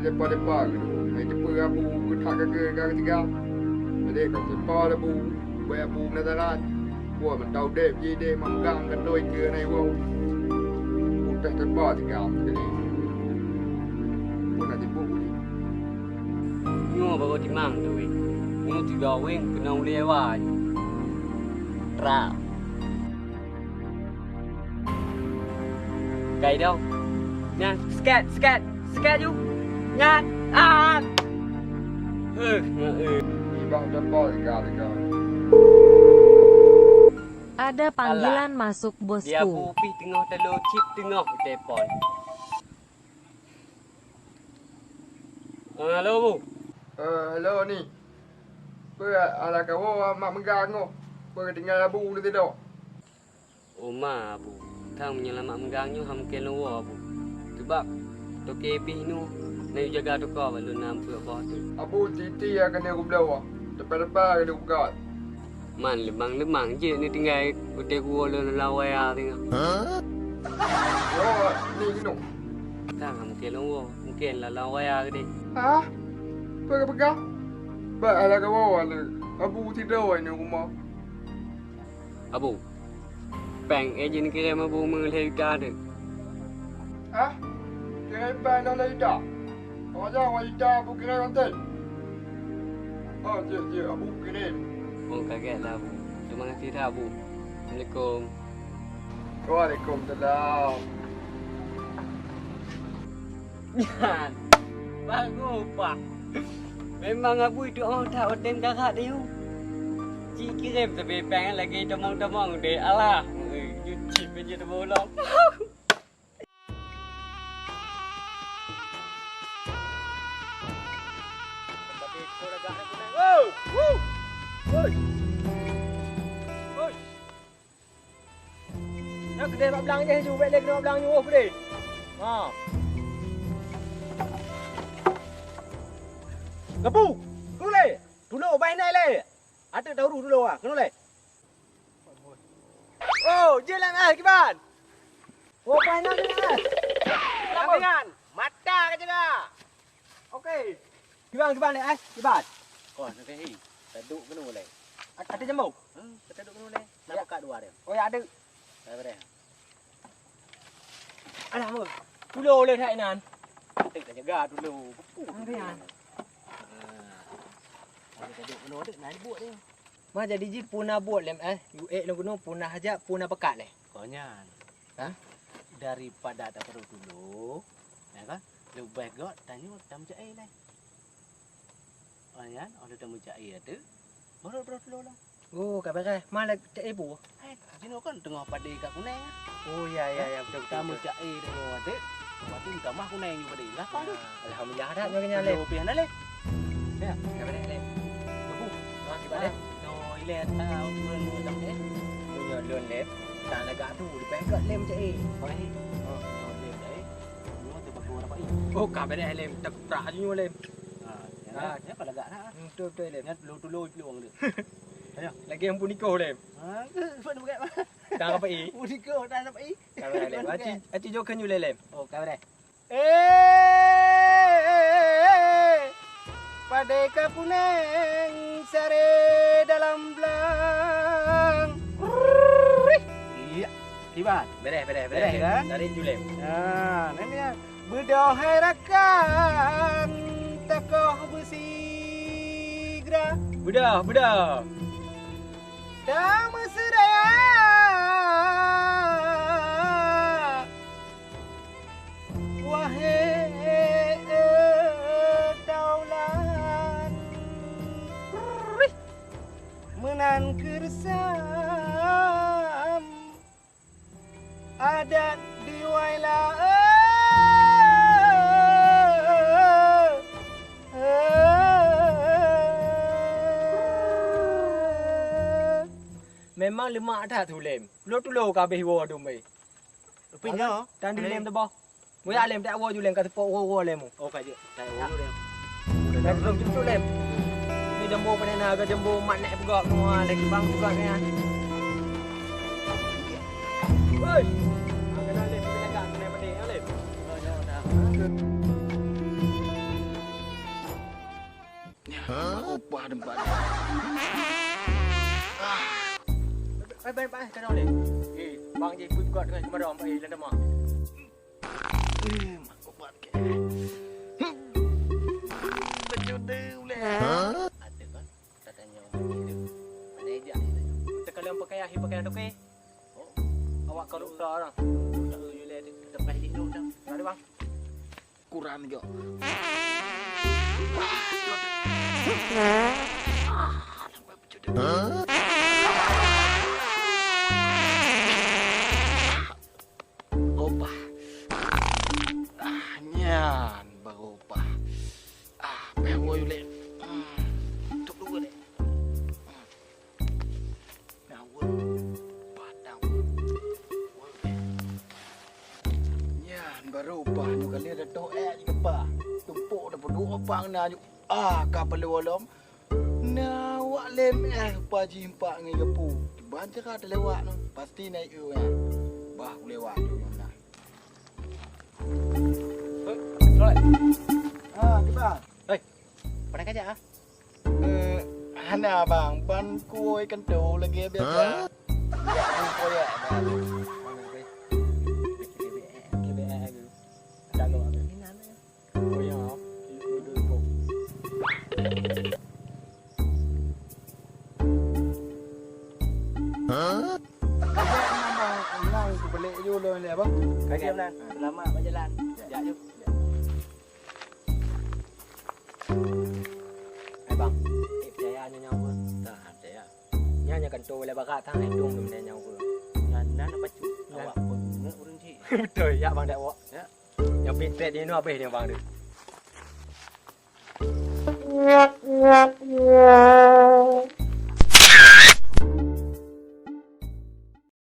depan-depan gitu. Main jumpa abu tak kagak tiga. Jadi kau jumpa abu, bayar abu nadaran. Buat mentau dep je deh manggang kan doi ke naik wow. Udah terpa tiga jadi. Pun nanti bu. Nyo bago timang tu weh. Nyo tiga weh kena lewat. Trap. Gầy đâu? Nha, scat you. Nha. Ibang terpa tiga. Ada panggilan masuk Dia bosku. pupi tengah telur chip tengah telefon. Halo bu. Hello ni. Ala kau mak menggang oh. Tinggal abu ni tidak. Oma bu. Thang menyelamat menggangnya ham keluar bu. Sebab tok kepi nu nak jaga tok kau balun nampak bawah tu. Abu titi akan dia belawa. Depan-depan dia buka. Man lemang je ni tinggal hotel gua lalu lawai tengah. Oh, ni no. Thang ham keluar mungkin lah lawai ke dia. Hah? Pegang? Ba ala kau ala. Abu tidak ini rumah. Abu. Peng ejen kirim abu mengelihkan tu. Hah? Kira ban nak ida. Awak jangan ida abu kira nanti. Oh, je abu kirim. Oh kaget lah abu. Terima kasih dah abu. Assalamualaikum. Waalaikumsalam. Yan. Bagus pak. Memang abu itu orang tak hotel kakak dia. Cik kirim sampai peng lagi temang-temang deh. Alah. Cip je tu bolong. Nak kedai mak belang je, cuba balik kedai mak belang nyuruh kedai. Ha. Gapu, kenu le. Dulu baik naik le. Ada tahu dulu ah, kenu le. Oh, jalan ah kiban. Oh, baik nak jalan. Lambangan, mata ke jaga. Okey. Kiban le ai, kiban. Oh, nak hei. Taduk kenu le. Ada jambu. Taduk kenu le. Nak buka dua dia. Oh, ya ada. Apa Alah mo. Dulu le thai nan. Tik tak jaga dulu. Ada yan. Ada taduk kenu ada naik buat dia. Ma jadi ji punah buat lem yu long gunung punah aja punah pekat le. Konyan. Hah? Daripada tak perlu dulu. Ya kan? Lu baik gak tanya tam cai lai. Konyan, ada tamu cai ada. Baru dulu lah. Oh, kabar ma le cai bu. Jino kan tengah pada kat kuneng. Oh ya betul. Tamu cai tengah ada. Waktu minta mah kuneng juga pada. Lah kan? Alhamdulillah dah nyoknya le. Lu pian le. Ya. Kabar le. Lu. Ma kibat le. Ile tahu turun macam ni. Punya lon le. Tak lagak tu di pekat lem cai. Oh ni. Oh, dia dah. Lu tu berdua apa ini? Oh, kabar lem tak prak ju lem. Ya, ya kalau agak nah. Betul lem. Nyat lu peluang dia. Ayo. Lagi yang puniko lem. Ha, buat buat. Tak apa i. Puniko tak apa i. Kabar lem. Aci jokan ju lem. Oh, kau dah. Pada kapuneng sare dalam belang. Iya. Kibat. Beres kan? Dari julem. Nah, ini ya. Berdohai rakan takoh besi gra. Bedah. Dah mesraya. Wahai daulan menan kersam adat di waila memang lemak dah tu lem. Lo kabeh wo tu mai. Pinyo. Dan di lem tu boh. Moya lem tak wo ju lem kat tepok wo lem. Oh, kaje. Tai wo dia. Dan belum tu lem. Ni jambu panena ke jambu mak nak pegak semua lagi bang juga kan. Woi. Kena lem kena gak kena pedih lem. Opa tempat. Baik, kena boleh. Bang je pun kuat kan kemarin baik lan mak. Mak opa ke. Betul boleh. Ada kan? Tak tanya orang ni. Mana dia ni? Sekalian pakai tu ke? Awak kalau udah orang. Tak boleh kita pakai di dulu dah. Ada bang. Kurang juga. Opa. Nyan baru opa. Pewo yule. Tuk dulu deh. Daun. Padang. Nyan baru opa nu kali ada toek juga pa. Tumpuk dah penuh opang na ju. Kapal lewalom. Na wak lem pa jimpak ngai gepu. Bancar ada lewat nu. Pasti naik eu ya. Bah lewat tu na. Rolek. Kita. Pandai kerja ah. Hana bang, ban kuoi kentau lagi biasa. Ya, kuoi ya. Balik je lo ni abang. Kaki Nan. Lama berjalan. Ya jom. Hai bang. Percaya nyawa apa? Tak percaya. Nyanyi kan tu boleh bakat tang hidung dum dia nyawa. Nan apa cu? Awak pun urang cik. Betul ya bang dak awak. Ya. Yang pitet dia nu habis dia bang tu.